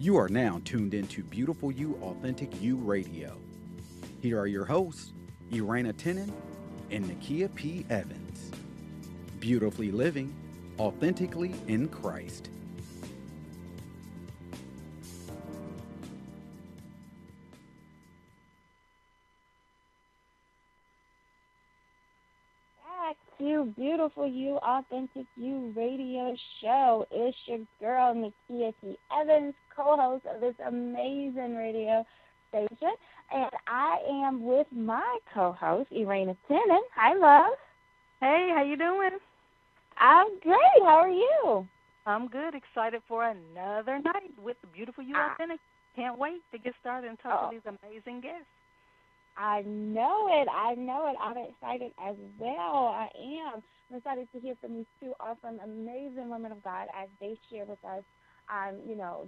You are now tuned into Beautiful You, Authentic You Radio. Here are your hosts, Irena Tenen and Nakia P. Evans. Beautifully living, authentically in Christ. Back to Beautiful You, Authentic You radio show. It's your girl, Nakia P. Evans, co-host of this amazing radio station. And I am with my co-host, Irena Tenen. Hi, love. Hey, how you doing? I'm great. How are you? I'm good. Excited for another night with the Beautiful You Authentic. Can't wait to get started and talk to these amazing guests. I know it. I'm excited as well. I am. I'm excited to hear from these two awesome, amazing women of God as they share with us,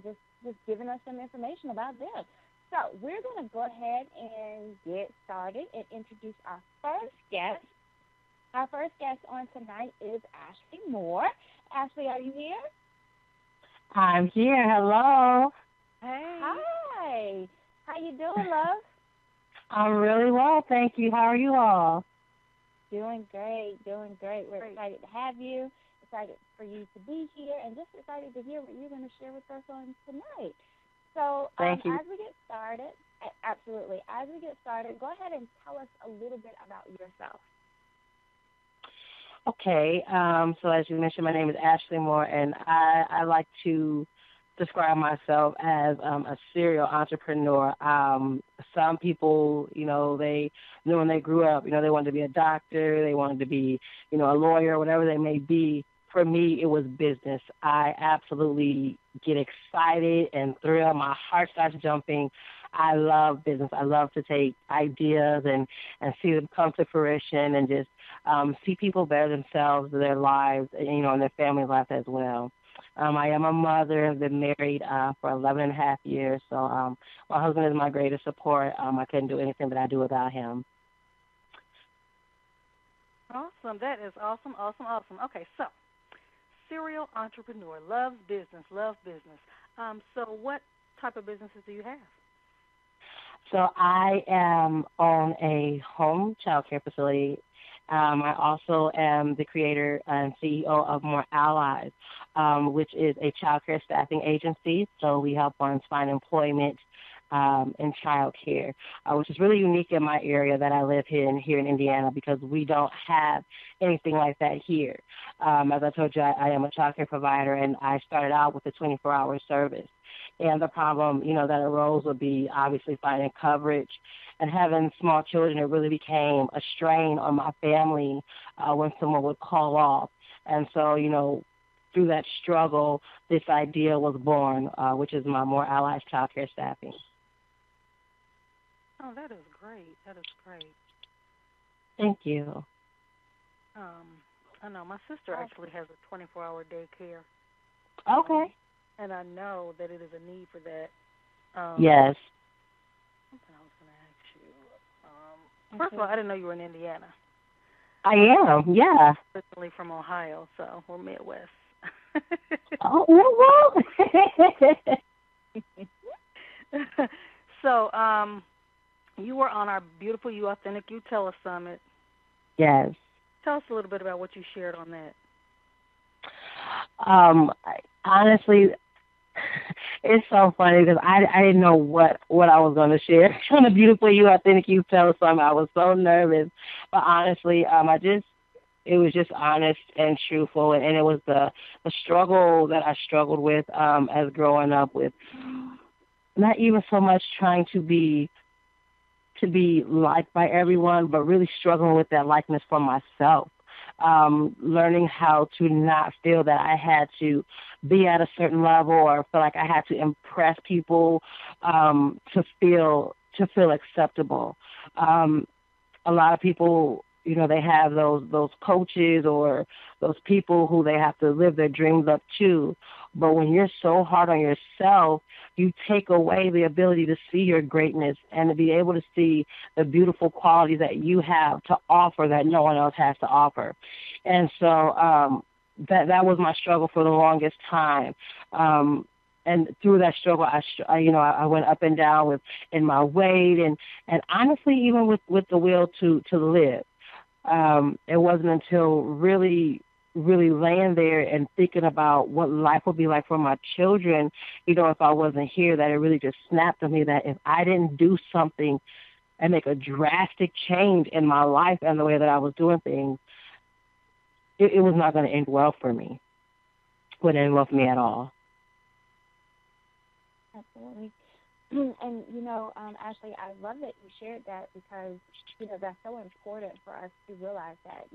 just giving us some information about them. So we're going to go ahead and get started and introduce our first guest. Our first guest on tonight is Ashley Moore. Ashley, are you here? I'm here. Hello. Hey. Hi. How you doing, love? I'm really well, thank you. How are you all? Doing great. We're excited to have you, excited for you to be here, and just excited to hear what you're going to share with us on tonight. So thank you. As we get started, absolutely, as we get started, go ahead and tell us a little bit about yourself. Okay, so as you mentioned, my name is Ashley Moore, and I like to describe myself as a serial entrepreneur. Some people, they knew when they grew up, they wanted to be a doctor, they wanted to be, a lawyer, whatever they may be. For me, it was business. I absolutely get excited and thrilled. My heart starts jumping. I love business. I love to take ideas and see them come to fruition and just see people better themselves, their lives, and their family life as well. I am a mother. I've been married for 11 and a half years. So my husband is my greatest support. I couldn't do anything that I do without him. Awesome. That is awesome. Okay, so serial entrepreneur, loves business. So what type of businesses do you have? So I am on a home child care facility. I also am the creator and CEO of More Allies, which is a child care staffing agency. So we help ones find employment in child care, which is really unique in my area that I live here in Indiana because we don't have anything like that here. As I told you, I am a child care provider, and I started out with a 24-hour service. And the problem, that arose would be obviously finding coverage and having small children. It really became a strain on my family when someone would call off. And so, through that struggle, this idea was born, which is my More Allies child care staffing. Oh, that is great. Thank you. I know my sister actually has a 24-hour daycare. Okay. And I know that it is a need for that. Yes. Something I was going to ask you. First of all, I didn't know you were in Indiana. I am, yeah. Originally from Ohio, so we're Midwest. Oh, well. So, you were on our Beautiful You Authentic You Telesummit. Yes. Tell us a little bit about what you shared on that. Honestly, it's so funny because I didn't know what I was going to share on the Beautiful You Authentic You Telesummit. I was so nervous, but honestly, it was just honest and truthful, and it was the struggle that I struggled with as growing up with not even so much trying to be liked by everyone, but really struggling with that likeness for myself. Learning how to not feel that I had to be at a certain level or feel like I had to impress people to feel acceptable. A lot of people, they have those coaches or those people who they have to live their dreams up to. But when you're so hard on yourself, you take away the ability to see your greatness and to be able to see the beautiful qualities that you have to offer that no one else has to offer. And so that was my struggle for the longest time. and through that struggle, I went up and down in my weight, and honestly, even with the will to live. It wasn't until really laying there and thinking about what life would be like for my children, if I wasn't here, that it really just snapped on me that if I didn't do something and make a drastic change in my life and the way that I was doing things, it was not going to end well for me. It wouldn't end well for me at all. Absolutely. And, Ashley, I love that you shared that because, that's so important for us to realize that,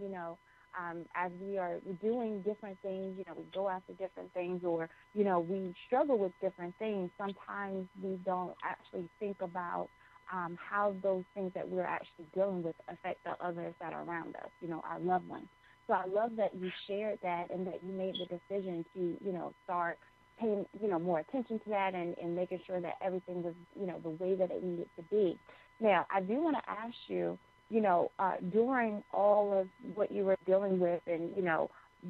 as we are doing different things, we go after different things or, we struggle with different things. Sometimes we don't actually think about how those things that we're actually dealing with affect the others that are around us, our loved ones. So I love that you shared that and that you made the decision to, start paying, more attention to that and making sure that everything was, the way that it needed to be. Now, I do want to ask you, during all of what you were dealing with and,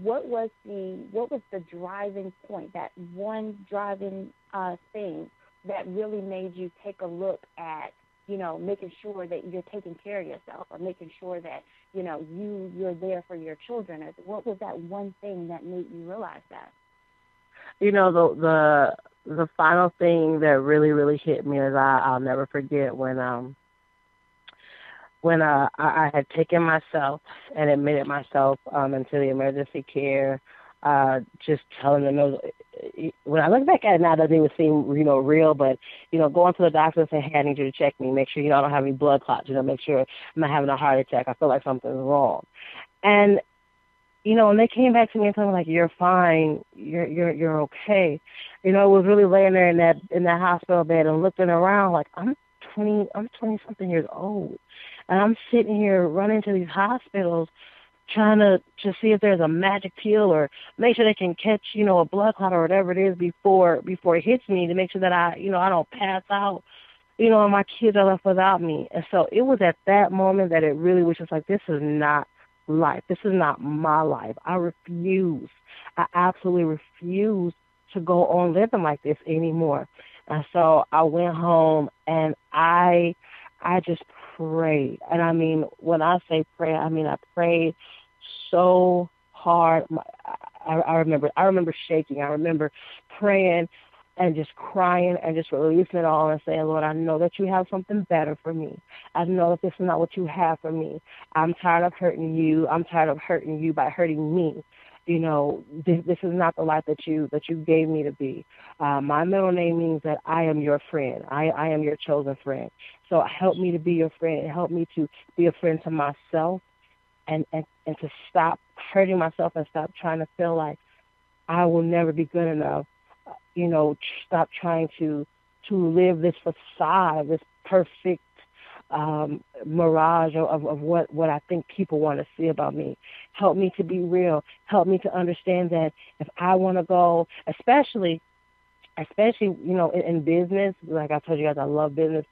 what was the driving point, that one driving thing that really made you take a look at, making sure that you're taking care of yourself or making sure that, you're there for your children? What was that one thing that made you realize that? The final thing that really hit me is I'll never forget when I had taken myself and admitted myself into the emergency care, just telling them, when I look back at it now, it doesn't even seem, real, but, going to the doctor and saying, hey, I need you to check me, make sure, I don't have any blood clots, make sure I'm not having a heart attack. I feel like something's wrong. And, and they came back to me and told me, like, you're fine, you're okay. I was really laying there in that hospital bed and looking around like, I'm 20 something years old. And I'm sitting here running to these hospitals trying to see if there's a magic pill or make sure they can catch, a blood clot or whatever it is before it hits me, to make sure that I don't pass out, and my kids are left without me. And so it was at that moment that it really was just like, this is not life. This is not my life. I absolutely refuse to go on living like this anymore. And so I went home and I just prayed. And I mean, when I say pray, I mean I prayed so hard. I remember shaking. I remember praying and just crying and just releasing it all and saying, Lord, I know that you have something better for me. I know that this is not what you have for me. I'm tired of hurting you. I'm tired of hurting you by hurting me. This is not the life that you gave me to be. My middle name means that I am your friend. I am your chosen friend. So help me to be your friend. Help me to be a friend to myself and to stop hurting myself and stop trying to feel like I will never be good enough. Stop trying to live this facade, this perfect mirage of what I think people want to see about me. Help me to be real. Help me to understand that if I want to go, especially in business, like I told you guys, I love business,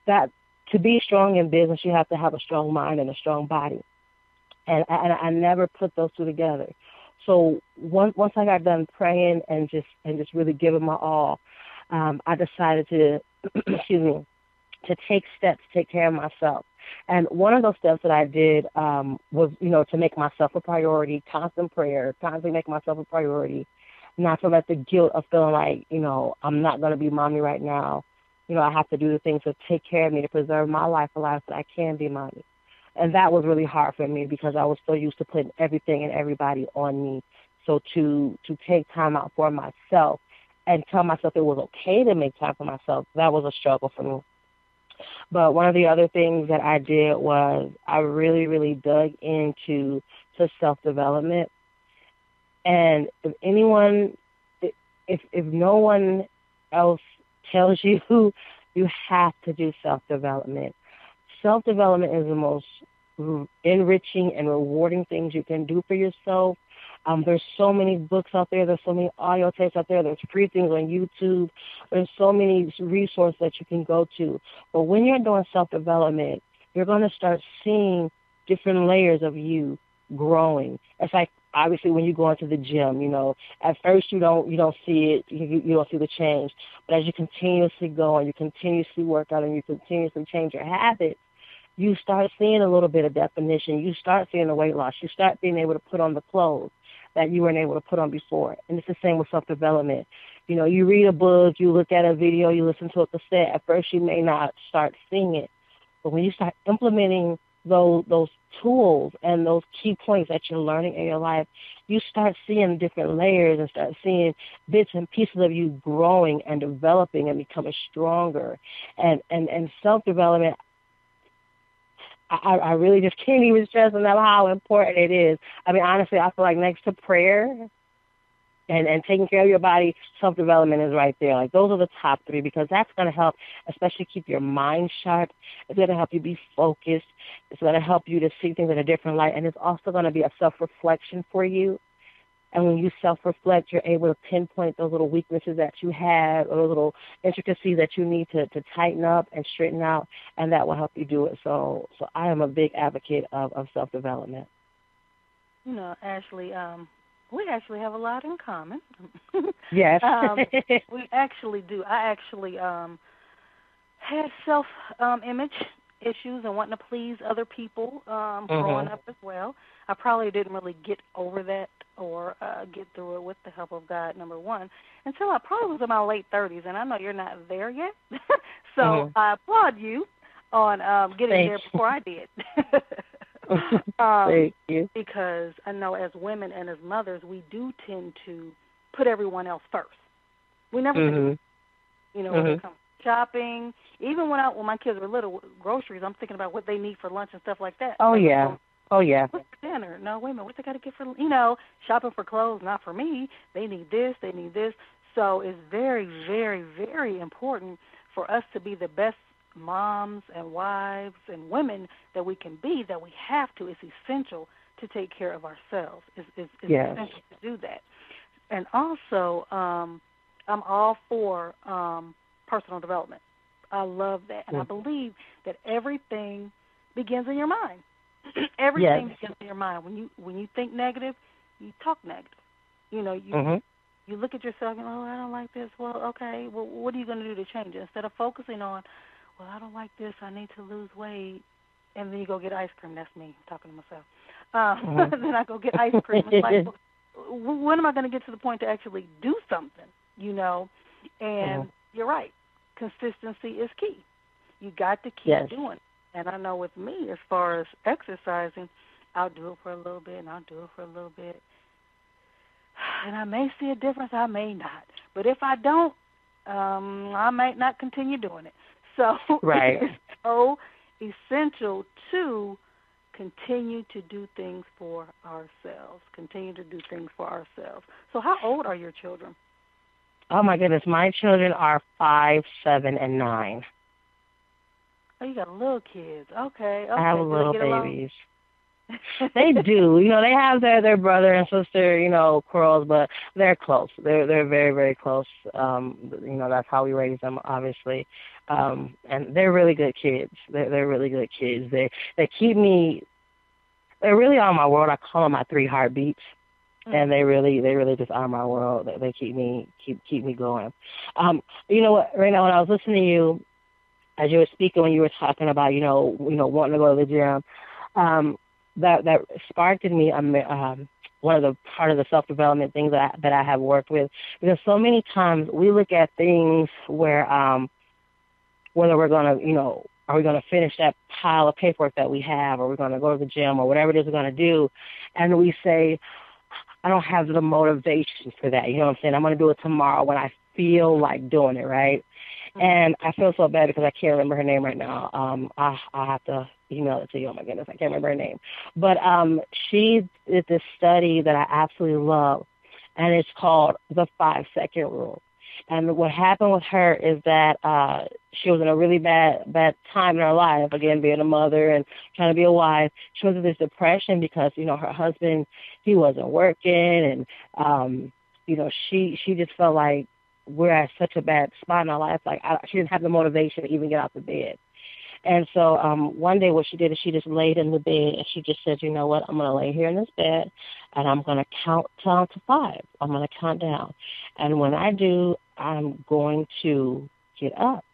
that to be strong in business, you have to have a strong mind and a strong body. And I never put those two together. So once I got done praying and just really giving my all, I decided to, to take steps to take care of myself. And one of those steps that I did was, to make myself a priority, constant prayer, constantly make myself a priority, not to let the guilt of feeling like, I'm not going to be mommy right now. I have to do the things to take care of me, to preserve my life alive so I can be mommy. And that was really hard for me because I was so used to putting everything and everybody on me. So to take time out for myself and tell myself it was okay to make time for myself, that was a struggle for me. But one of the other things that I did was I really, really dug into self-development. And if no one else tells you, you have to do self-development. Self-development is the most enriching and rewarding things you can do for yourself. There's so many books out there. There's so many audio tapes out there. There's free things on YouTube. There's so many resources that you can go to. But when you're doing self-development, you're going to start seeing different layers of you growing. It's like obviously when you go into the gym, at first you don't see it, you don't see the change, but as you continuously go and you continuously work out and you continuously change your habits, you start seeing a little bit of definition. You start seeing the weight loss. You start being able to put on the clothes that you weren't able to put on before. And it's the same with self-development. You read a book, you look at a video, you listen to a cassette. At first you may not start seeing it, but when you start implementing those tools and those key points that you're learning in your life, you start seeing different layers and start seeing bits and pieces of you growing and developing and becoming stronger. And self-development, I really just can't even stress enough how important it is. I mean, honestly, I feel like next to prayer and taking care of your body, self-development is right there. Like, those are the top three, because that's going to help, especially keep your mind sharp. It's going to help you be focused. It's going to help you to see things in a different light. And it's also going to be a self-reflection for you. And when you self-reflect, you're able to pinpoint those little weaknesses that you have, or those little intricacies that you need to tighten up and straighten out, and that will help you do it. So I am a big advocate of self-development. Ashley, we actually have a lot in common. Yes. We actually do. I actually had self-image issues and wanting to please other people growing up as well. I probably didn't really get over that or get through it with the help of God, number one, until I probably was in my late 30s, and I know you're not there yet. So I applaud you on getting there before I did. Thank you. Because I know as women and as mothers, we do tend to put everyone else first. We never think, when it comes to shopping. Even when my kids were little, groceries, I'm thinking about what they need for lunch and stuff like that. Oh, yeah. Oh, yeah. What's for dinner? No, wait a minute. What they got to get for, shopping for clothes, not for me. They need this. They need this. So it's very, very, very important for us to be the best moms and wives and women that we can be, that we have to. It's essential to take care of ourselves. It's essential to do that. And also, I'm all for personal development. I love that. And I believe that everything begins in your mind. Everything begins in your mind. When you think negative, you talk negative. You look at yourself and, I don't like this. Well, okay, well, what are you going to do to change it? Instead of focusing on, well, I don't like this, I need to lose weight, and then you go get ice cream. That's me talking to myself. Then I go get ice cream. It's like, when am I going to get to the point to actually do something, And you're right. Consistency is key. You got to keep doing it. And I know with me, as far as exercising, I'll do it for a little bit, and I'll do it for a little bit. And I may see a difference, I may not. But if I don't, I might not continue doing it. So it's so essential to continue to do things for ourselves, So how old are your children? Oh, my goodness. My children are 5, 7, and 9. Oh, you got little kids. Okay. I have little babies. They do. They have their brother and sister, quarrels, but they're close. They're very, very close. That's how we raise them, obviously. And they're really good kids. They're really good kids. They keep me. They're really on my world. I call them my 3 heartbeats. And they really just are my world. They keep me going. You know what? Right now, when I was listening to you, as you were speaking, when you were talking about wanting to go to the gym, that sparked in me one of the part of the self-development things that I have worked with, because so many times we look at things where whether we're going to are we going to finish that pile of paperwork that we have, or we're going to go to the gym, or whatever it is we're going to do, and we say, I don't have the motivation for that. You know what I'm saying? I'm going to do it tomorrow when I feel like doing it, right? And I feel so bad because I can't remember her name right now. I'll have to email it to you. Oh, my goodness, I can't remember her name. But she did this study that I absolutely love, and it's called the 5-second rule. And what happened with her is that she was in a really bad time in her life, again, being a mother and trying to be a wife. She was in this depression because, her husband, he wasn't working. And, she just felt like we're at such a bad spot in our life. Like, she didn't have the motivation to even get out of bed. And so one day what she did is she just laid in the bed and she just said, you know what, I'm going to lay here in this bed and I'm going to count down to 5. I'm going to count down. And when I do, I'm going to get up.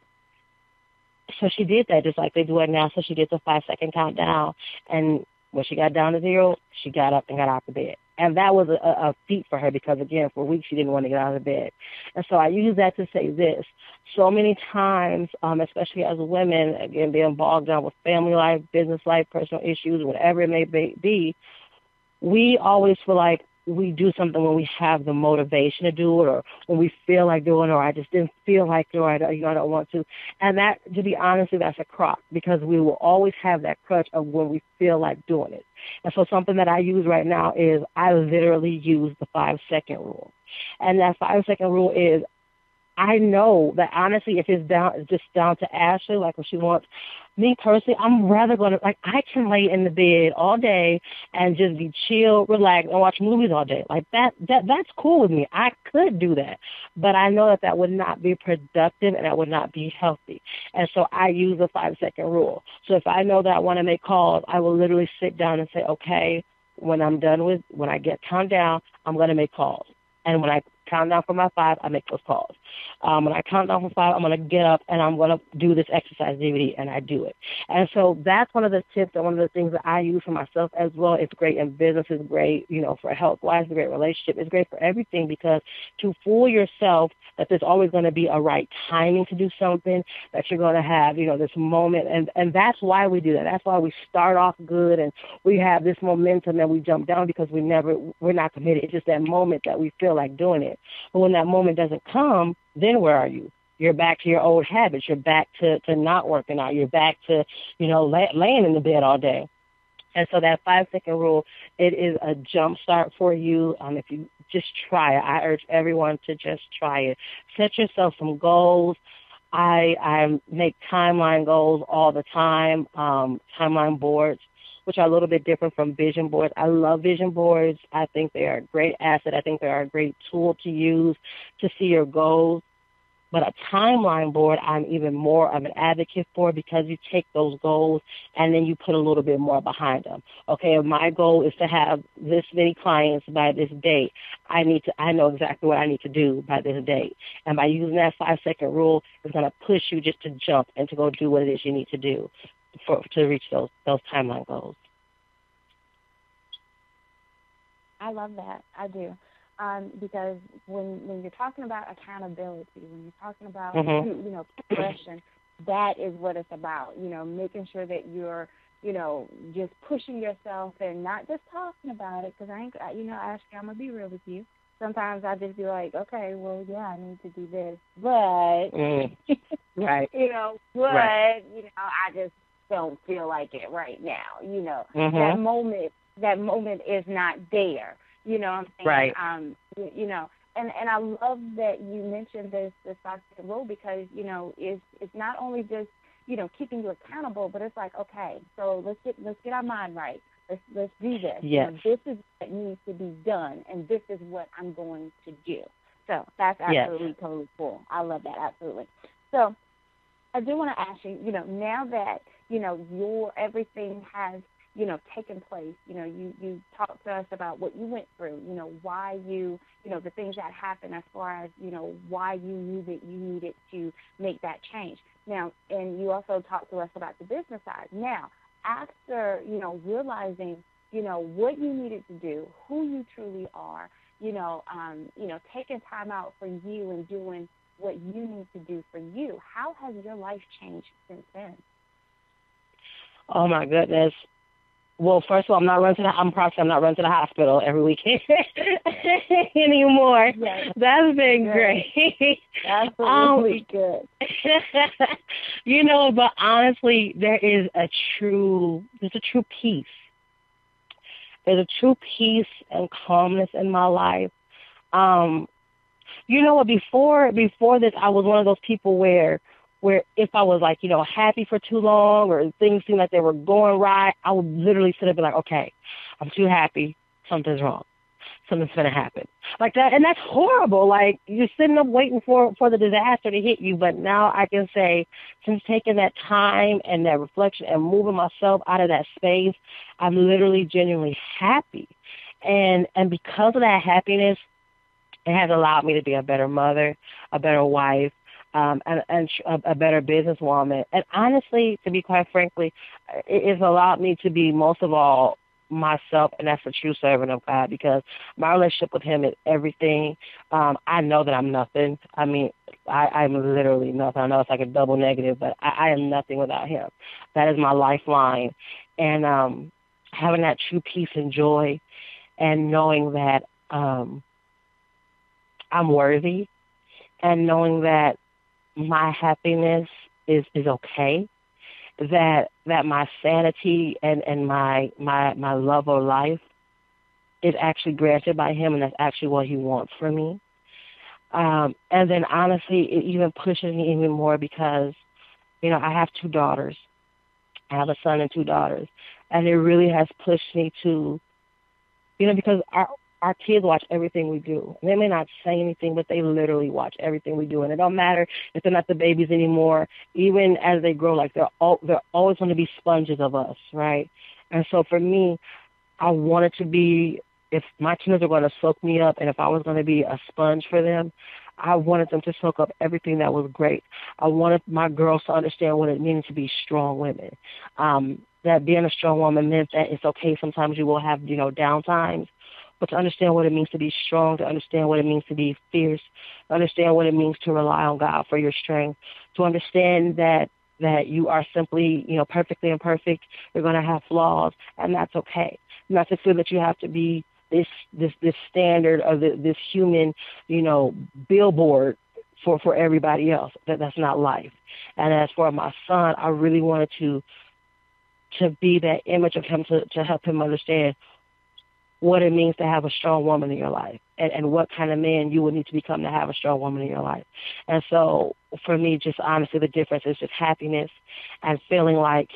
So she did that just like they do it now. So she did the 5-second countdown. And when she got down to 0, she got up and got out the bed. And that was a feat for her because, again, for weeks she didn't want to get out of bed. And so I use that to say this. So many times, especially as women, again, being bogged down with family life, business life, personal issues, whatever it may be, we always feel like we do something when we have the motivation to do it or when we feel like doing it or I just didn't feel like doing it or, I don't want to. And that, to be honest, that's a crock because we will always have that crutch of when we feel like doing it. And so something that I use right now is I literally use the 5-second rule. And that 5-second rule is I know that honestly, if it's just down to Ashley, like if she wants me personally, I'm rather going to, like, I can lay in the bed all day and just be chill, relax, and watch movies all day. Like that's cool with me. I could do that, but I know that would not be productive and that would not be healthy. And so I use the 5-second rule. So if I know that I want to make calls, I will literally sit down and say, okay, when I get count down, I'm going to make calls. And when I count down from my 5, I make those calls. When I count down from 5, I'm going to get up and I'm going to do this exercise DVD, and I do it. And so that's one of the tips and one of the things that I use for myself as well. It's great in business. It's great, for health-wise. It's a great relationship. It's great for everything because to fool yourself that there's always going to be a right timing to do something, that you're going to have, this moment. And that's why we do that. That's why we start off good and we have this momentum and we jump down because we're not committed. It's just that moment that we feel like doing it. But when that moment doesn't come, then where are you? You're back to your old habits. You're back to not working out. You're back to, laying in the bed all day. And so that 5-second rule, it is a jump start for you. If you just try it, I urge everyone to just try it. Set yourself some goals. I make timeline goals all the time, timeline boards, which are a little bit different from vision boards. I love vision boards. I think they are a great asset. I think they are a great tool to use to see your goals. But a timeline board, I'm even more of an advocate for because you take those goals and then you put a little bit more behind them. Okay, if my goal is to have this many clients by this date, I know exactly what I need to do by this date. And by using that 5-second rule, it's going to push you just to jump and to go do what it is you need to do to reach those timeline goals. I love that. I do. Because when you're talking about accountability, when you're talking about, progression, that is what it's about, making sure that you're, just pushing yourself and not just talking about it. Because Ashley, I'm going to be real with you. Sometimes I just be like, okay, well, yeah, I need to do this. But, right. I just don't feel like it right now. That moment is not there. You know what I'm saying? Right. And I love that you mentioned this 5-second rule because, it's not only just, keeping you accountable, but it's like, okay, so let's get our mind right. Let's do this. Yes. This is what needs to be done, and this is what I'm going to do. So that's absolutely totally cool. I love that, absolutely. So I do want to ask you, now that, your everything has taken place, you talked to us about what you went through, why you, the things that happened as far as, why you knew that you needed to make that change. Now, and you also talked to us about the business side. Now, after, realizing, what you needed to do, who you truly are, taking time out for you and doing what you need to do for you, how has your life changed since then? Oh, my goodness. Well, first of all, I'm not running to the hospital every weekend anymore. Yes. That's been great. Absolutely good. But honestly, there's a true peace. There's a true peace and calmness in my life. Before this, I was one of those people where if I was like, happy for too long or things seemed like they were going right, I would literally sit up and be like, okay, I'm too happy, something's wrong. something's going to happen like that. And that's horrible. Like, you're sitting up waiting for the disaster to hit you. But now I can say, since taking that time and that reflection and moving myself out of that space, I'm literally genuinely happy. And because of that happiness, it has allowed me to be a better mother, a better wife, and a better businesswoman. And honestly, to be quite frankly, it's allowed me to be, most of all, myself, and that's a true servant of God, because my relationship with him is everything. I know that I'm nothing. I mean, I'm literally nothing. I know it's like a double negative, but I am nothing without him. That is my lifeline. And having that true peace and joy, and knowing that I'm worthy, and knowing that my happiness is okay, that my sanity and my love of life is actually granted by him, and that's actually what he wants for me. And then honestly, it even pushes me even more because, I have 2 daughters. I have a son and 2 daughters. And it really has pushed me to, because our kids watch everything we do. And they may not say anything, but they literally watch everything we do. And it don't matter if they're not the babies anymore. Even as they grow, like they're always going to be sponges of us, right? And so for me, I wanted to be, if my kids are going to soak me up, and if I was going to be a sponge for them, I wanted them to soak up everything that was great. I wanted my girls to understand what it means to be strong women. That being a strong woman meant that it's okay. Sometimes you will have, down times, but to understand what it means to be strong, to understand what it means to be fierce, to understand what it means to rely on God for your strength, to understand that you are simply, perfectly imperfect. You're going to have flaws, and that's okay. Not to feel that you have to be this standard of this human, billboard for everybody else. That's not life. And as for my son, I really wanted to be that image of him, to help him understand what it means to have a strong woman in your life, and what kind of man you would need to become to have a strong woman in your life. And so for me, just honestly, the difference is just happiness and feeling like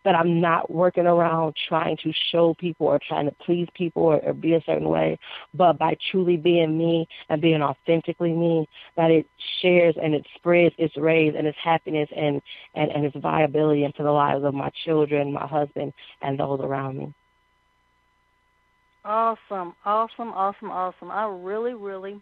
that I'm not working around trying to show people or trying to please people or be a certain way, but by truly being me and being authentically me, that it shares and it spreads its rays and its happiness and its viability into the lives of my children, my husband, and those around me. Awesome. I really, really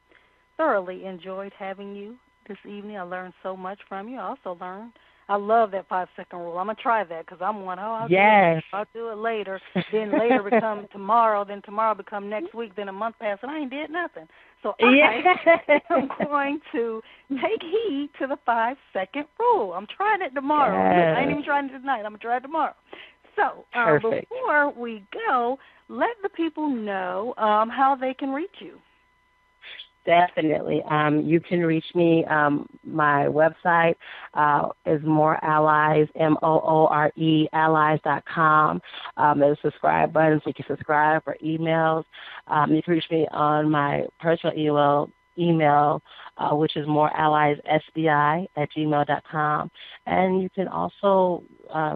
thoroughly enjoyed having you this evening. I learned so much from you. I also learned, I love that 5-second rule. I'm going to try that because I'm one, I'll do it later. Then later become tomorrow. Then tomorrow become next week. Then a month passed and I ain't did nothing. So I'm going to take heed to the 5-second rule. I'm trying it tomorrow. Yes. I ain't even trying it tonight. I'm going to try it tomorrow. So before we go, let the people know how they can reach you. Definitely. You can reach me. My website is More Allies, MOORE, allies.com. There's a subscribe button, so you can subscribe for emails. You can reach me on my personal email, which is moreallieSBI@gmail.com. And you can also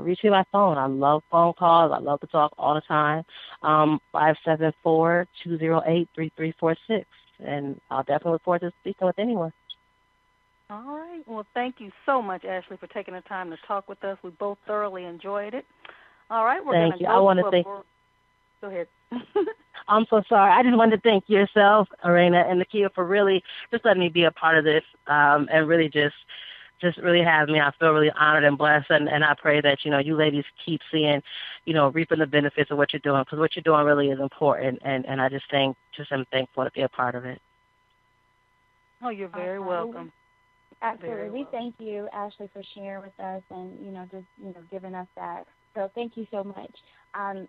reach me by phone. I love phone calls. I love to talk all the time. 574-208-3346. And I'll definitely look forward to speaking with anyone. All right. Well, thank you so much, Ashley, for taking the time to talk with us. We both thoroughly enjoyed it. All right. We're going to go. I want to thank. Go ahead. I'm so sorry. I just wanted to thank yourself, Arena, and Nakia for really just letting me be a part of this, and really just really have me. I feel really honored and blessed, and I pray that, you ladies keep seeing, reaping the benefits of what you're doing, because what you're doing really is important, and I am thankful to be a part of it. Oh, you're very welcome. Absolutely. We thank you, Ashley, for sharing with us and, giving us that. So thank you so much.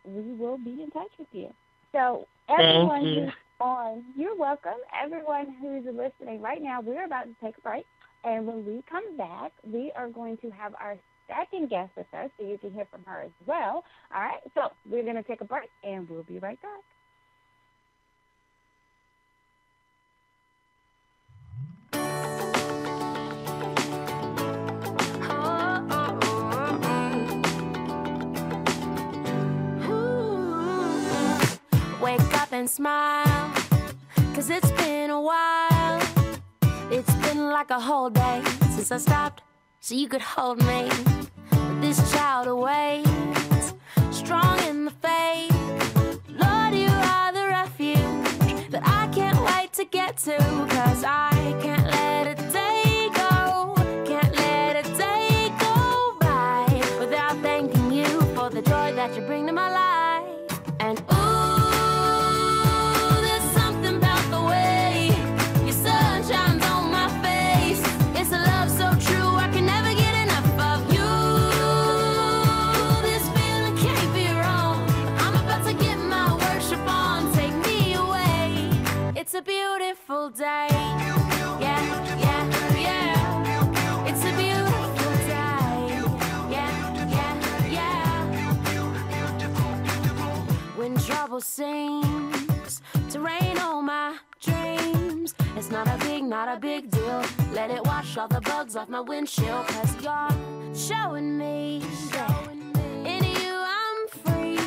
We will be in touch with you. So everyone who's on, you're welcome. Everyone who's listening right now, we're about to take a break. And when we come back, we are going to have our second guest with us, so you can hear from her as well. All right, so we're going to take a break, and we'll be right back. Wake up and smile, 'cause it's been a while. It's been like a whole day since I stopped so you could hold me. But this child awaits, strong in the faith. Lord, you are the refuge that I can't wait to get to, 'cause I can't let a day go, can't let a day go by without thanking you for the joy that you bring to my life. And ooh, there's something about the way your sun shines on my face. It's a love so true, I can never get enough of you. This feeling can't be wrong. I'm about to get my worship on. Take me away. It's a beautiful day. Yeah, yeah, yeah. It's a beautiful day. Yeah, yeah, yeah. When trouble seems to rain on my dreams, it's not a big deal. Let it wash all the bugs off my windshield, 'cause you're showing me that in you I'm free,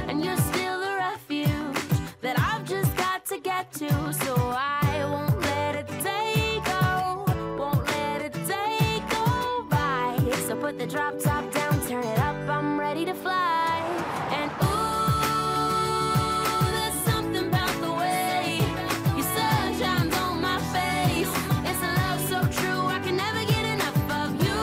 and you're still the refuge that I've just got to get to. So I won't let a day go, won't let a day go by. So put the drop top down, turn it up, I'm ready to fly. And ooh, there's something about the way your sun shines on my face. It's a love so true, I can never get enough of you.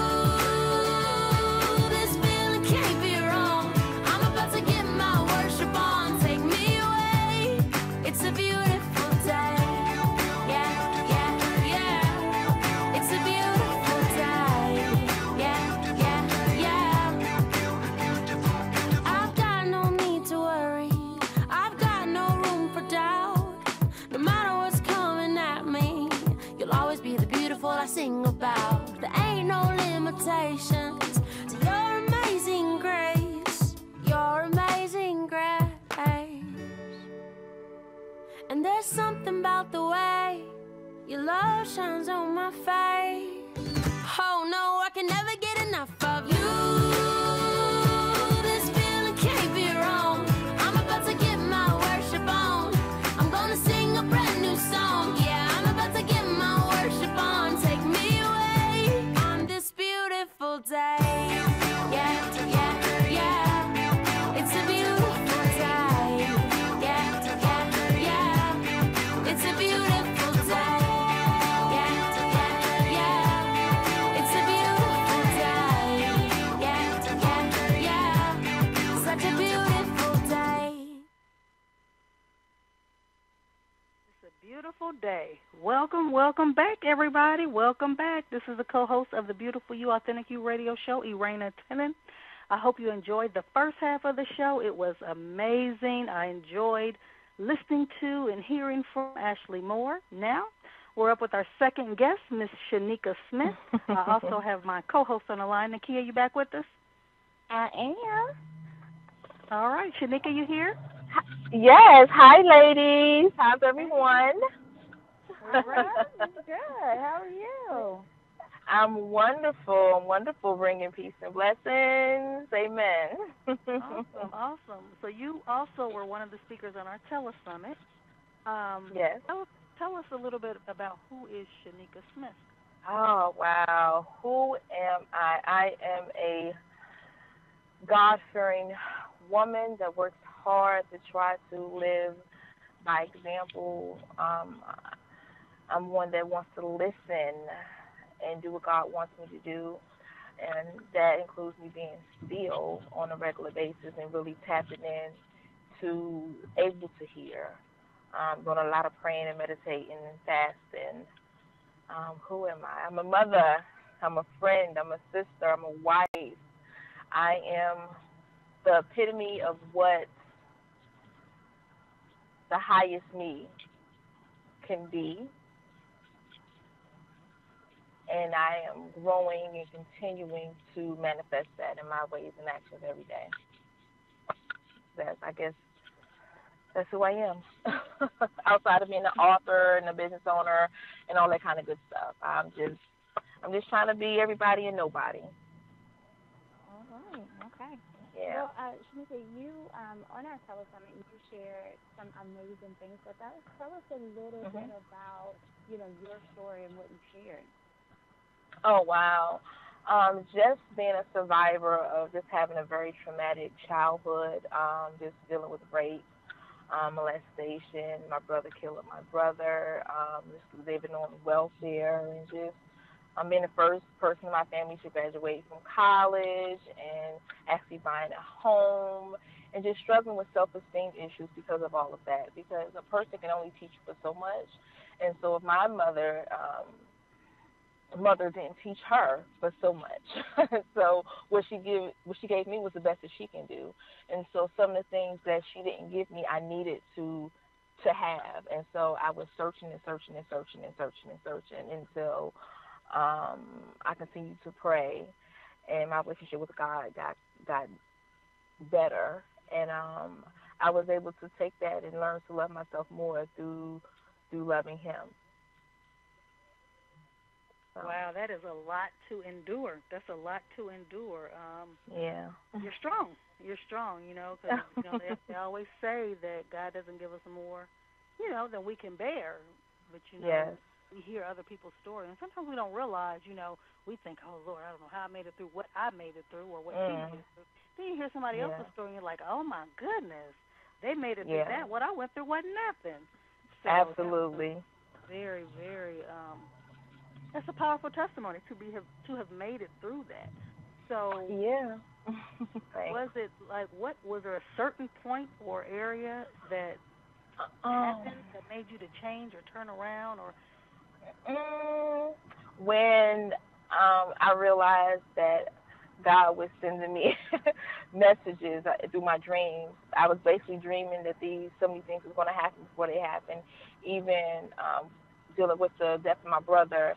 This feeling can't be wrong. I'm about to get my worship on. Take me away. It's a beautiful day. Yeah, yeah, yeah. It's a beautiful day. Yeah, yeah, yeah. I've got no need to worry. I've got no room for doubt. No matter what's coming at me, you'll always be the beautiful I sing about. There ain't no limitations to your amazing grace, your amazing grace. And there's something about the way your love shines on my face. Oh no, I can never get enough of you. This feeling can't be wrong. I'm about to get my worship on. I'm gonna sing a brand new song. Yeah, I'm about to get my worship on. Take me away on this beautiful day. Yeah, yeah, yeah. It's a beautiful day. Yeah, yeah, yeah. It's a beautiful day. Yeah, yeah, yeah. It's a beautiful day. Yeah, yeah, yeah. Such a beautiful day. It's a beautiful day. Welcome back, everybody. Welcome back. This is the co-host of the Beautiful You, Authentic You radio show, Irena Tennant. I hope you enjoyed the first half of the show. It was amazing. I enjoyed listening to and hearing from Ashley Moore. Now, we're up with our second guest, Miss Shanika Smith. I also have my co-host on the line. Nakia, you back with us? I am. All right. Shanika, you here? Yes. Hi, ladies. How's everyone? All right. Good. How are you? I'm wonderful. Bringing peace and blessings. Amen. Awesome. So you also were one of the speakers on our Telesummit. Yes. Tell us a little bit about who is Shanika Smith. Oh, wow. Who am I? I am a God-fearing woman that works hard to try to live by example. I'm one that wants to listen and do what God wants me to do, and that includes me being still on a regular basis and really tapping in to able to hear. Doing a lot of praying and meditating and fasting. Who am I? I'm a mother. I'm a friend. I'm a sister. I'm a wife. I am the epitome of what the highest me can be. And I am growing and continuing to manifest that in my ways and actions every day. I guess that's who I am. Outside of being an author and a business owner and all that kind of good stuff. I'm just trying to be everybody and nobody. All right. Okay. Yeah. Well, Shanika, you on our telesummit, you shared some amazing things with us. Tell us a little bit about, your story and what you shared. Oh, wow. Just being a survivor of just having a very traumatic childhood, just dealing with rape, molestation, my brother killing my brother, just living on welfare, and just being the first person in my family to graduate from college and actually buying a home, and just struggling with self-esteem issues because of all of that. Because a person can only teach you for so much, and so if my mother didn't teach her for so much. So what she gave me was the best that she can do. And so some of the things that she didn't give me, I needed to have. And so I was searching and searching and searching and searching and searching until I continued to pray, and my relationship with God got better. And I was able to take that and learn to love myself more through loving Him. Wow, that is a lot to endure. That's a lot to endure. Yeah. You're strong. You're strong, because they always say that God doesn't give us more, than we can bear. But, Yes. we hear other people's stories, and sometimes we don't realize, we think, oh, Lord, I don't know how I made it through what I made it through or what she made it through. Then you hear somebody else's story, and you're like, oh, my goodness, they made it through that. What I went through wasn't nothing. So Absolutely. Very, very, that's a powerful testimony to have made it through that. So yeah. was it like, was there a certain point or area that happened that made you to change or turn around, or? When I realized that God was sending me messages through my dreams. I was basically dreaming that so many things was going to happen before they happened. Even dealing with the death of my brother,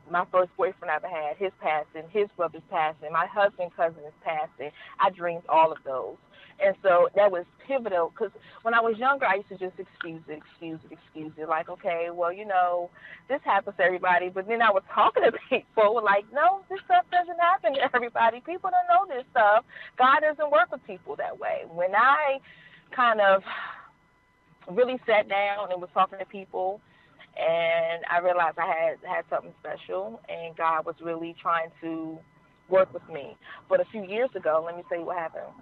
my first boyfriend I ever had, his passing, his brother's passing, my husband's cousin's passing. I dreamed all of those. And so that was pivotal, because when I was younger, I used to just excuse it. Like, okay, well, this happens to everybody. But then I was talking to people like, no, this stuff doesn't happen to everybody. People don't know this stuff. God doesn't work with people that way. When I kind of really sat down and was talking to people, and I realized I had something special, and God was really trying to work with me. But a few years ago, let me tell you what happened.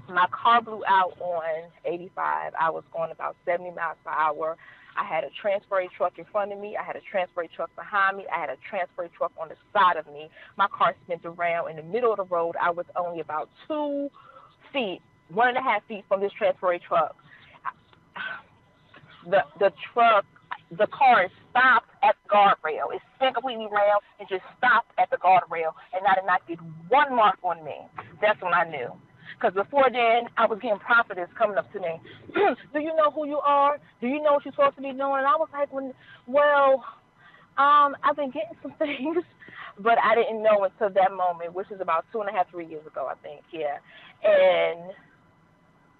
My car blew out on 85. I was going about 70 miles per hour. I had a transfer truck in front of me. I had a transfer truck behind me. I had a transfer truck on the side of me. My car spun around in the middle of the road. I was only about 2 feet, 1.5 feet from this transfer truck. The car stopped at the guardrail. It spun completely around and just stopped at the guardrail, and I did not get one mark on me. That's when I knew. Because before then, I was getting prophetess coming up to me. Do you know who you are? Do you know what you're supposed to be doing? And I was like, I've been getting some things, but I didn't know until that moment, which is about 2.5, 3 years ago, I think, yeah. And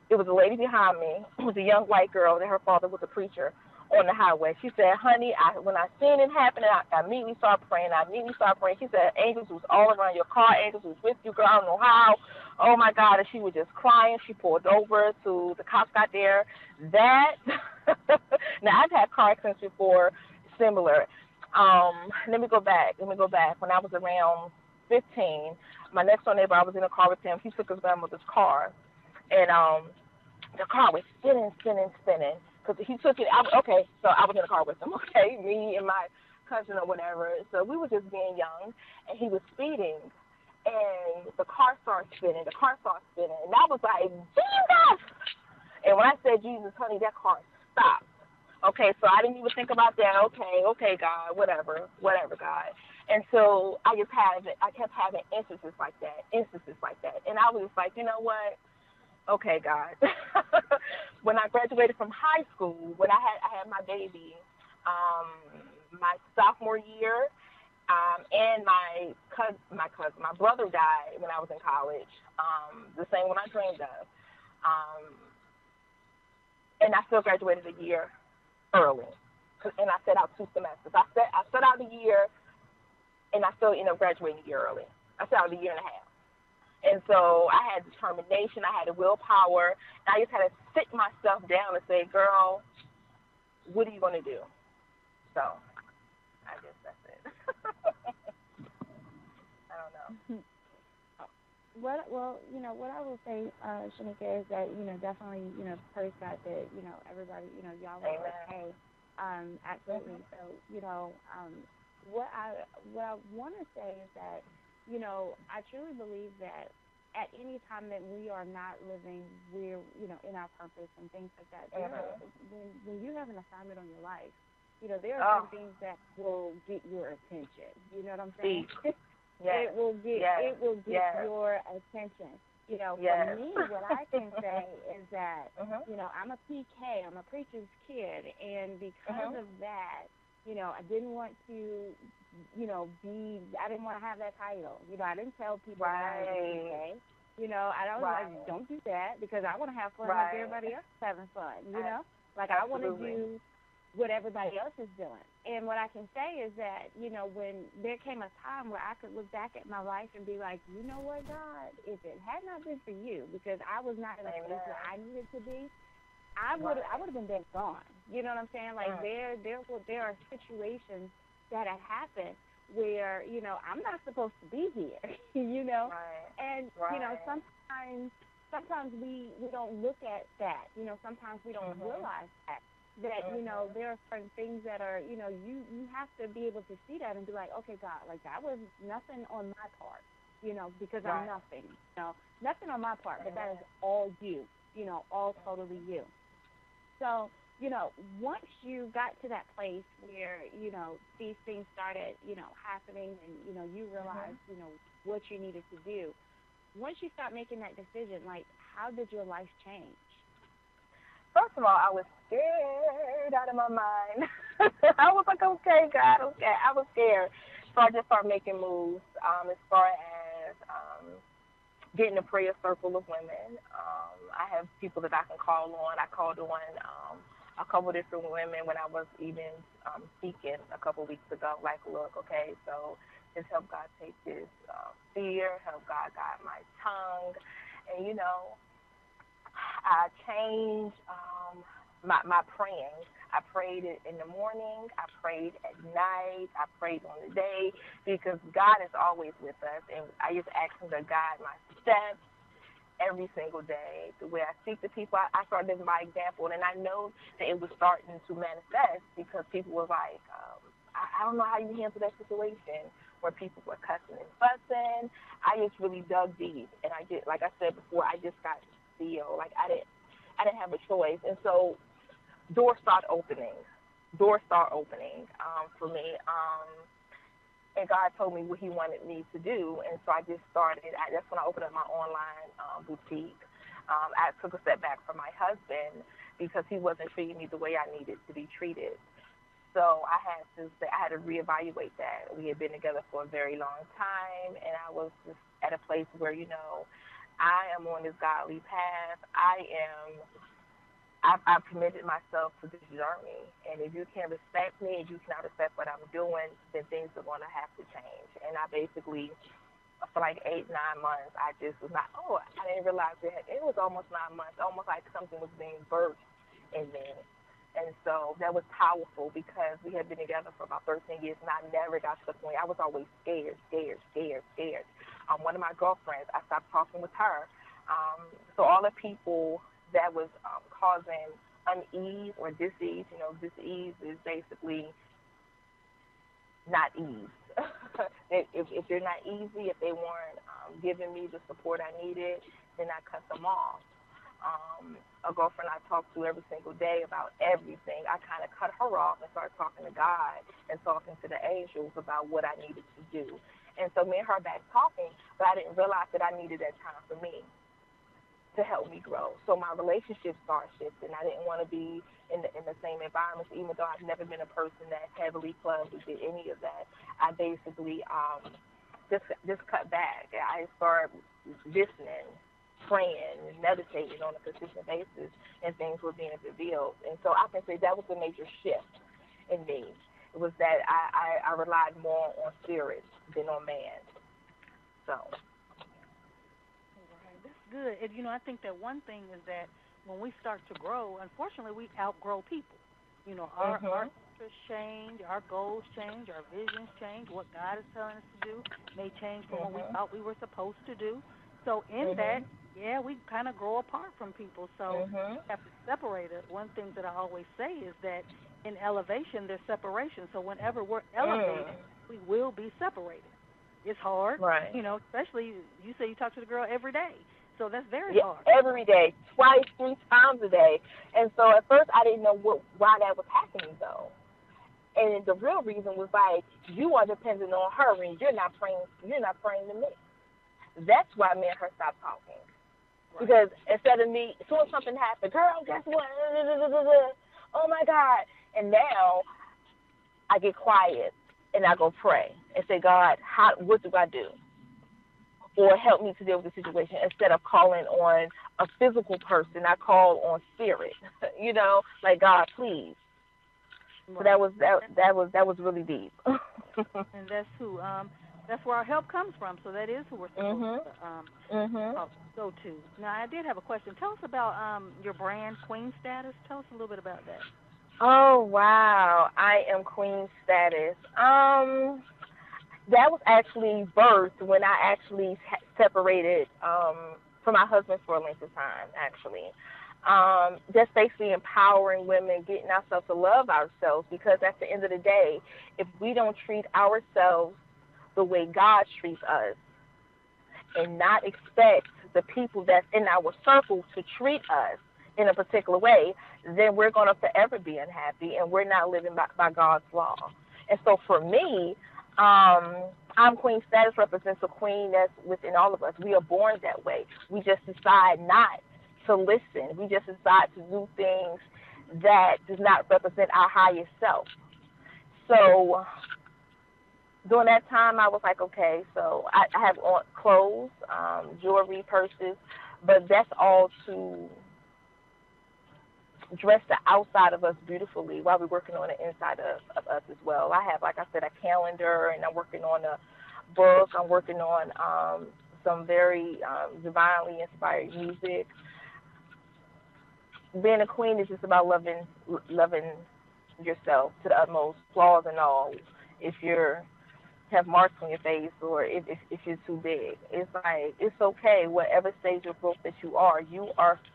it was a lady behind me. It was a young white girl that her father was a preacher on the highway. She said, honey, when I seen it happen, I immediately started praying. She said, angels was all around your car. Angels was with you, girl. I don't know how. Oh, my God. And she was just crying. She pulled over to the cops got there. Now, I've had car accidents before, similar. Let me go back. When I was around 15, my next door neighbor, I was in a car with him. He took his grandmother's car. And the car was spinning. Because he took it. So I was in the car with him, okay? Me and my cousin or whatever. So we were just being young, and he was speeding. And the car started spinning. And I was like, Jesus! And when I said Jesus, honey, that car stopped. Okay, so I didn't even think about that. Okay, God, whatever, God. And so I kept having instances like that. And I was just like, you know what? Okay, God. When I graduated from high school, when I had my baby, my sophomore year, and my brother died when I was in college, the same one I dreamed of. And I still graduated a year early, and I set out 2 semesters. I set out a year, and I still ended up graduating a year early. I set out a year and a half. And so I had determination, I had the willpower, and I just had to sit myself down and say, girl, what are you going to do? So I guess that's it. I don't know. Well, what I will say, Shanika, is that, definitely, praise God that, everybody, y'all are okay. Absolutely. So, what I want to say is that, I truly believe that at any time that we are not living, we're, in our purpose and things like that, when you have an assignment on your life, there are some things that will get your attention. You know what I'm saying? Yes. It will get your attention. For me, what I can say is that, I'm a PK, I'm a preacher's kid, and because of that, I didn't want to, I didn't want to have that title. I didn't tell people that I was a PK. I was like, don't do that, because I want to have fun like everybody else is having fun, Like, I want to do what everybody else is doing. And what I can say is that, when there came a time where I could look back at my life and be like, you know what, God, if it had not been for you, because I was not in a place where I needed to be, I would have been dead gone. You know what I'm saying? Like, there are situations that have happened where, I'm not supposed to be here, And, sometimes we don't look at that. Sometimes we don't realize that there are certain things that are, you have to be able to see that and be like, okay, God, like, that was nothing on my part, because I'm nothing, nothing on my part, but that is all you, all totally you. So, once you got to that place where, these things started, happening and, you realized, what you needed to do, once you start making that decision, like, how did your life change? First of all, I was scared out of my mind. I was like, okay, God, okay. I was scared. So I just started making moves as far as getting a prayer circle of women. I have people that I can call on. I called on a couple different women when I was even speaking a couple weeks ago. Like, look, okay, so just help God take this fear, help God guide my tongue. And, I changed my praying. I prayed in the morning. I prayed at night. I prayed on the day, because God is always with us. And I just asked him to guide my steps every single day. The way I speak to people, I started as my example. And I know that it was starting to manifest, because people were like, I don't know how you handle that situation where people were cussing and fussing. I just really dug deep. And I did, like I said before, I just got feel like I didn't have a choice. And so doors start opening for me, and God told me what he wanted me to do. And so I just started. That's when I opened up my online boutique. I took a step back from my husband, because he wasn't treating me the way I needed to be treated. So I had to reevaluate that. We had been together for a very long time, and I was just at a place where, I am on this godly path. I've committed myself to this journey. And if you can't respect me and you cannot respect what I'm doing, then things are going to have to change. And I basically, for like 8-9 months, I just was not, I didn't realize it was almost 9 months, almost like something was being birthed in me. And so that was powerful, because we had been together for about 13 years, and I never got to the point. I was always scared. One of my girlfriends, I stopped talking with her. So all the people that was causing unease or dis-ease, dis-ease is basically not ease. if they're not easy, if they weren't giving me the support I needed, then I cut them off. A girlfriend I talked to every single day about everything, I kind of cut her off and started talking to God and talking to the angels about what I needed to do. And so me and her back talking, but I didn't realize that I needed that time for me to help me grow. So my relationship started shifting. I didn't want to be in the same environment, even though I've never been a person that heavily clubbed or did any of that. I basically just cut back. I started listening, praying, and meditating on a consistent basis, and things were being revealed. And so I can say that was a major shift in me. It was that I relied more on spirit than on man. So good. And, you know, I think that one thing is that when we start to grow, unfortunately, we outgrow people. You know, our interests change, our goals change, our visions change. What God is telling us to do may change from what we thought we were supposed to do. So in that, yeah, we kind of grow apart from people. So we have to separate it. One thing that I always say is that in elevation, there's separation. So whenever we're elevated, we will be separated. It's hard, right? You know, especially you say you talk to the girl every day. So that's very hard. Every day, twice, 3 times a day. And so at first I didn't know why that was happening, though. And the real reason was like, you are dependent on her and you're not praying to me. That's why me and her stopped talking. Right. Because instead of me, as soon as something happened, girl, guess what? Oh my God. And now I get quiet and I go pray and say, God, what do I do? Or help me to deal with the situation. Instead of calling on a physical person, I call on spirit. You know, like, God, please. Right. So that was really deep. And that's where our help comes from. So that is who we're supposed to go to. Now, I did have a question. Tell us about your brand, Queen Status. Tell us a little bit about that. Oh, wow. I am Queen Status. That was actually birthed when I actually separated from my husband for a length of time, actually. Just basically empowering women, getting ourselves to love ourselves, because at the end of the day, if we don't treat ourselves the way God treats us and not expect the people that's in our circle to treat us in a particular way, then we're going to forever be unhappy and we're not living by God's law. And so for me, I'm Queen Status represents a queen that's within all of us. We are born that way. We just decide not to listen. We just decide to do things that does not represent our highest self. So during that time, I was like, okay, so I have on clothes, jewelry, purses, but that's all to dress the outside of us beautifully while we're working on the inside of us as well. I have, like I said, a calendar, and I'm working on a book. I'm working on some very divinely inspired music. Being a queen is just about loving yourself to the utmost, flaws and all. If you have marks on your face or if you're too big, it's like, it's okay. Whatever stage of growth that you are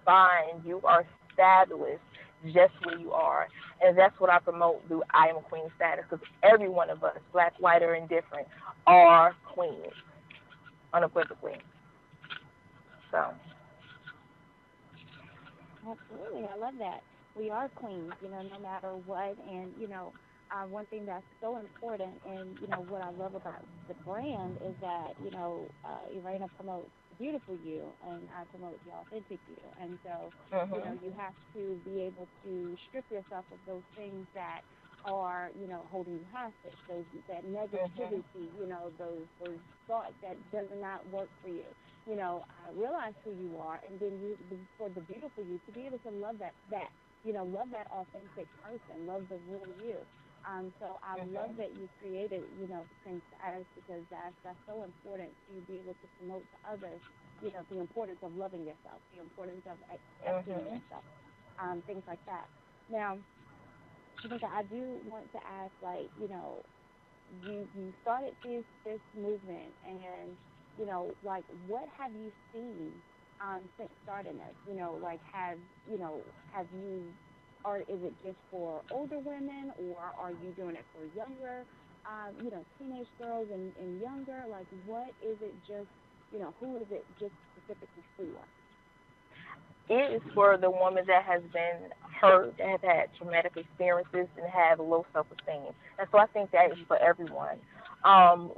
fine. You are established just where you are. And that's what I promote through I Am a Queen Status, because every one of us, black, white, or indifferent, are queens, unequivocally. So. Absolutely. I love that. We are queens, you know, no matter what. And, you know, one thing that's so important, and, you know, what I love about the brand is that, you know, Irena promotes beautiful you, and I promote the authentic you. And so, you know, you have to be able to strip yourself of those things that are, you know, holding you hostage, that negativity, you know, those thoughts that does not work for you. You know, realize who you are, and then for the beautiful you to be able to love that, you know, love that authentic person, love the real you. So I love that you created, you know, Queen Status, because that's so important to be able to promote to others, you know, the importance of loving yourself, the importance of accepting yourself, things like that. Now, I do want to ask, like, you know, you started this movement, and, you know, like, what have you seen since starting this? You know, like, have you, or is it just for older women, or are you doing it for younger, you know, teenage girls and younger? Like, what is it just, you know, who is it just specifically for? It is for the woman that has been hurt, that have had traumatic experiences, and have low self-esteem. And so I think that is for everyone.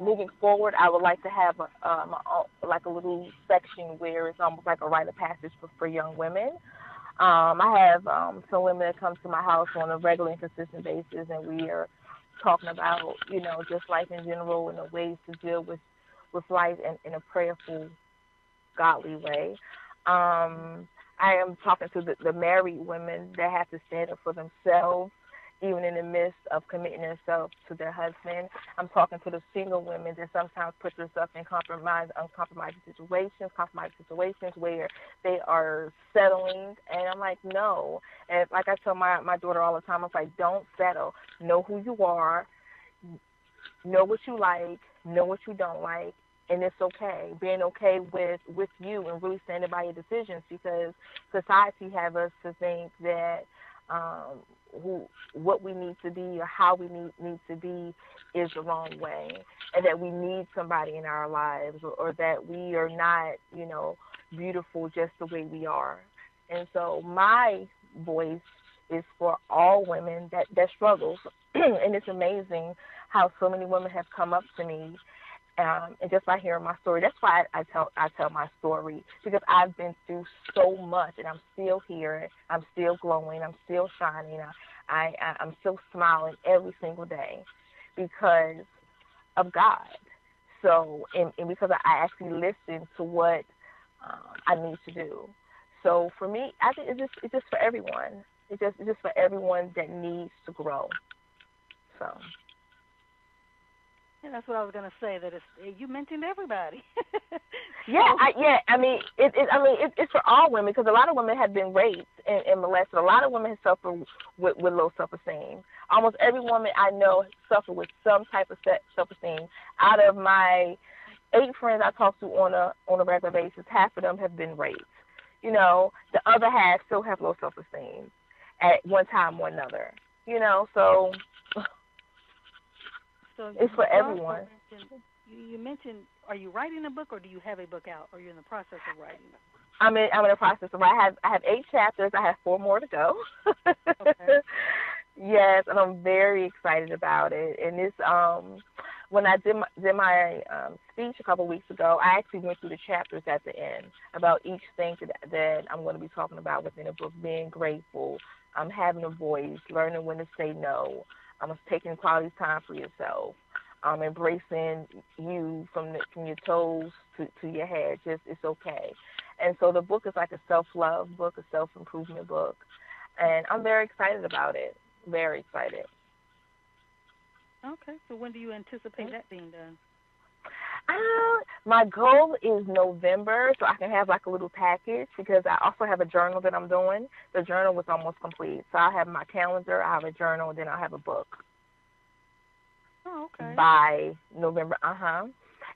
Moving forward, I would like to have like a little section where it's almost like a rite of passage for young women. I have some women that come to my house on a regular and consistent basis, and we are talking about, you know, just life in general and the ways to deal with life in a prayerful, godly way. I am talking to the married women that have to stand up for themselves even in the midst of committing themselves to their husband. I'm talking to the single women that sometimes put themselves in uncompromising situations where they are settling. And I'm like, no. And like I tell my daughter all the time, I'm like, don't settle. Know who you are. Know what you like. Know what you don't like. And it's okay. Being okay with you and really standing by your decisions, because society have us to think that what we need to be or how we need to be is the wrong way, and that we need somebody in our lives, or that we are not, beautiful just the way we are. And so my voice is for all women that struggles. And it's amazing how so many women have come up to me, and just by hearing my story. That's why I tell my story, because I've been through so much, and I'm still here. I'm still glowing. I'm still shining. I'm still smiling every single day because of God. So, and because I actually listen to what I need to do. So for me, I think it's just for everyone. It's just for everyone that needs to grow. So. Yeah, that's what I was going to say. That you mentioned everybody. It's for all women, because a lot of women have been raped and molested. A lot of women have suffered with low self-esteem. Almost every woman I know suffered with some type of self-esteem. Out of my 8 friends I talk to on a regular basis, half of them have been raped. The other half still have low self-esteem at one time or another. So it's for everyone. You mentioned, are you writing a book, or do you have a book out, or you're in the process of writing it? I'm in the process of writing. I have 8 chapters. I have 4 more to go. Okay. Yes, and I'm very excited about it. And this, when I did my speech a couple of weeks ago, I actually went through the chapters at the end about each thing that I'm going to be talking about within the book: being grateful, having a voice, learning when to say no, taking quality time for yourself, embracing you from your toes to your head. Just, it's okay. And so the book is like a self-love book, a self-improvement book, and I'm very excited about it. Very excited. Okay. So when do you anticipate that being done? My goal is November, so I can have like a little package, because I also have a journal that I'm doing. The journal was almost complete. So I'll have my calendar, I'll have a journal, and then I'll have a book. Oh, okay. By November,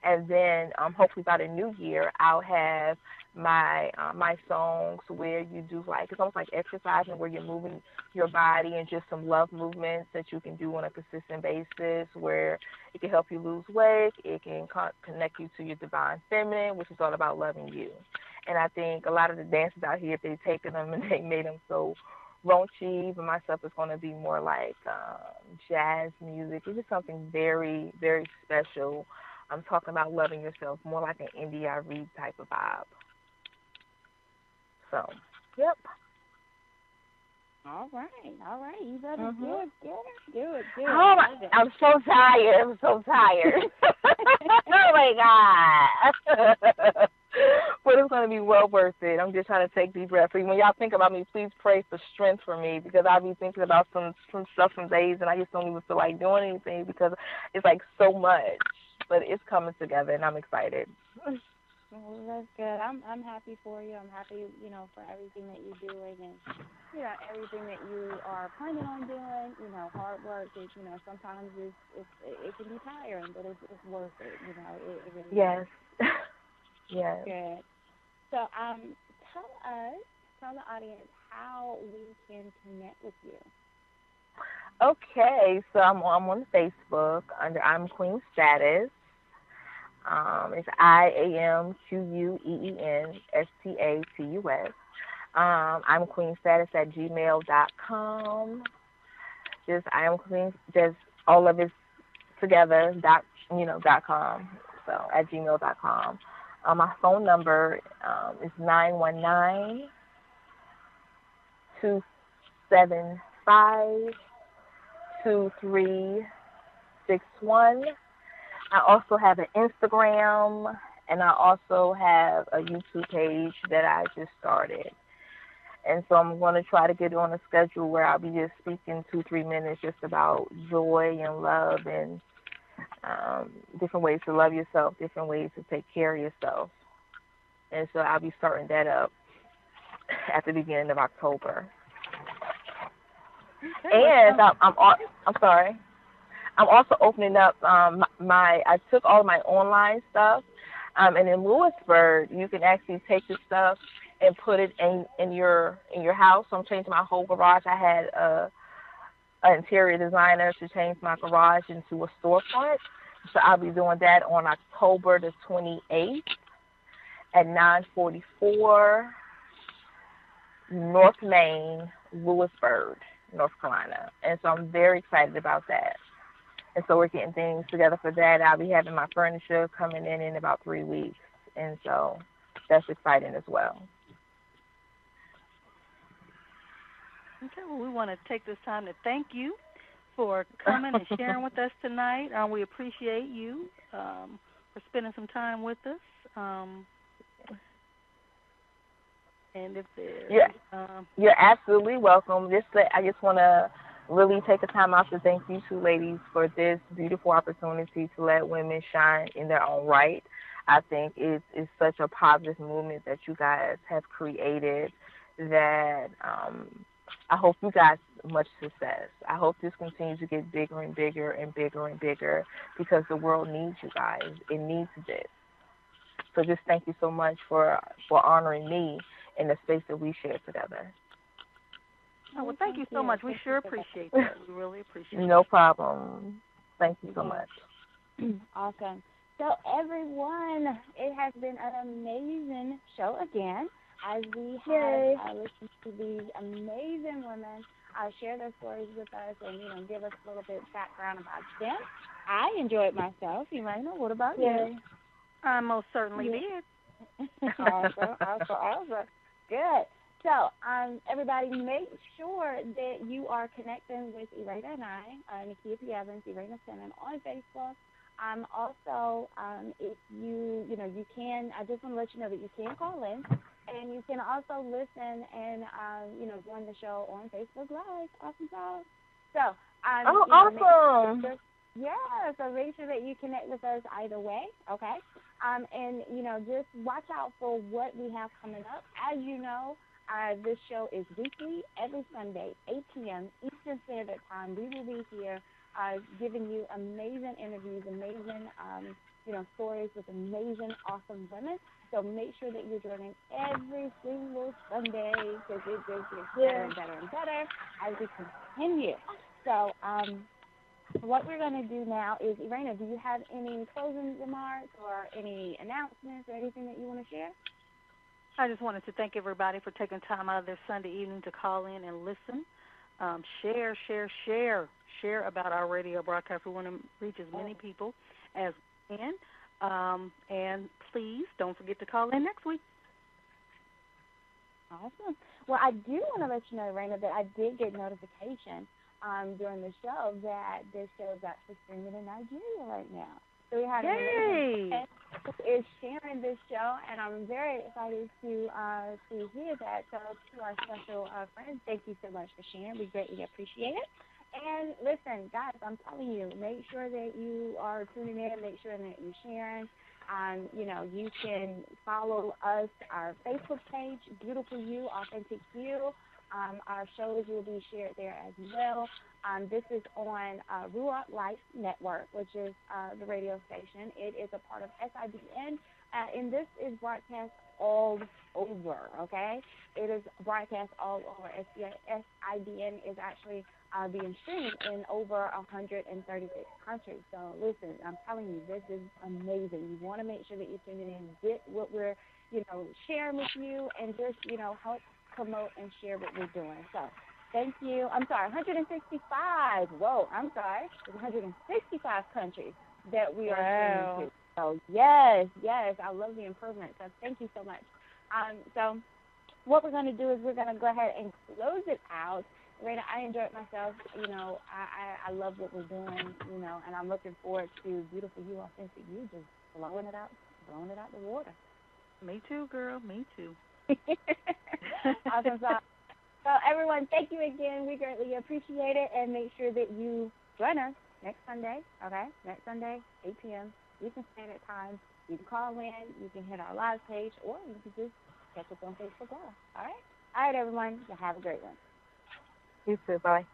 and then hopefully by the new year, I'll have my songs where you do it's almost like exercising, where you're moving your body, and just some love movements that you can do on a consistent basis, where it can help you lose weight, it can connect you to your divine feminine, which is all about loving you. And I think a lot of the dances out here, if they've taken them and they made them so raunchy, even myself, is going to be more like jazz music. It's just something very, very special. I'm talking about loving yourself, more like an India Reed type of vibe. So, yep. All right. You better do it. Oh, I'm so tired. Oh, my God. But it's going to be well worth it. I'm just trying to take deep breaths. So when y'all think about me, please pray for strength for me, because I'll be thinking about some stuff, some days, and I just don't even feel like doing anything, because it's like so much. But it's coming together, and I'm excited. Well, that's good. I'm happy for you. I'm happy, for everything that you're doing, and everything that you are planning on doing. Hard work is, sometimes it can be tiring, but it's worth it. It really yes. is. Yes. Good. So, tell the audience how we can connect with you. Okay, so I'm on Facebook under I'm Queen Status. It's IAMQUEENSTATUS. I'm Queen Status at gmail.com. Just I am Queen. Just all of it together. .com. So at gmail.com. My phone number is 919-275-2361. I also have an Instagram, and I also have a YouTube page that I just started. And so I'm going to try to get on a schedule where I'll be just speaking 2-3 minutes just about joy and love and different ways to love yourself, different ways to take care of yourself. And so I'll be starting that up at the beginning of October. Okay, And I'm sorry. I'm also opening up I took all my online stuff, and in Lewisburg you can actually take the stuff and put it in your house. So I'm changing my whole garage. I had an interior designer to change my garage into a storefront. So I'll be doing that on October the 28th at 944 North Main, Lewisburg, North Carolina. And so I'm very excited about that. And so we're getting things together for that. I'll be having my furniture coming in about 3 weeks. And so that's exciting as well. Okay, well, we want to take this time to thank you for coming and sharing with us tonight. We appreciate you for spending some time with us. And if there's... You're absolutely welcome. I just want to really take the time out to thank you two ladies for this beautiful opportunity to let women shine in their own right. I think it's such a positive movement that you guys have created that I hope you guys much success. I hope this continues to get bigger and bigger and bigger and bigger because the world needs you guys. It needs this. So just thank you so much for honoring me in the space that we shared together. Oh, well, thank you so much. We sure appreciate that. We really appreciate it. No problem. Thank you so much. Awesome. So, everyone, it has been an amazing show again as we have listened to these amazing women share their stories with us and, give us a little bit of background about them. I enjoyed myself. Elena, what about you? I most certainly did. Awesome. Good. So, everybody, make sure that you are connecting with Elena and I, Nakia P. Evans, Elena Shannon, on Facebook. Also, if you can, I just want to let you know that you can call in, and you can also listen and, join the show on Facebook Live. Awesome sauce. So, awesome. So make sure that you connect with us either way, okay? And, just watch out for what we have coming up. As you know, this show is weekly, every Sunday, 8 p.m. Eastern Standard Time. We will be here giving you amazing interviews, amazing, stories with amazing, awesome women. So make sure that you're joining every single Sunday because it just gets better and better and better as we continue. So what we're going to do now is, Irena, do you have any closing remarks or any announcements or anything that you want to share? I just wanted to thank everybody for taking time out of their Sunday evening to call in and listen. Share about our radio broadcast. We want to reach as many people as we can. And please don't forget to call in next week. Awesome. Well, I do want to let you know, Raina, that I did get notification during the show that this show is actually streaming in Nigeria right now. So we have is sharing this show, and I'm very excited to hear that. So to our special friends, thank you so much for sharing. We greatly appreciate it. And listen, guys, I'm telling you, make sure that you are tuning in. Make sure that you're sharing. You can follow us, our Facebook page, Beautiful You, Authentic You. Our shows will be shared there as well. This is on Ruach Life Network, which is the radio station. It is a part of SIBN, and this is broadcast all over, okay? It is broadcast all over. SIBN is actually being streamed in over 136 countries. So, listen, I'm telling you, this is amazing. You want to make sure that you're tuning in, get what we're, sharing with you, and just, help promote and share what we're doing. So, thank you. I'm sorry, 165. Whoa, I'm sorry. There's 165 countries that we are streaming to. So, yes, I love the improvement. So, thank you so much. So, what we're going to do is we're going to go ahead and close it out. Rita, I enjoyed myself. I love what we're doing, and I'm looking forward to Beautiful You, Authentic You, just blowing it out the water. Me too, girl. Me too. Awesome sauce. So, everyone, thank you again. We greatly appreciate it. And make sure that you join us next Sunday, okay? Next Sunday, 8 p.m. Eastern Standard Time. You can call in. You can hit our live page, or you can just catch us on Facebook Live. All right? All right, everyone. You have a great one. You too. Bye.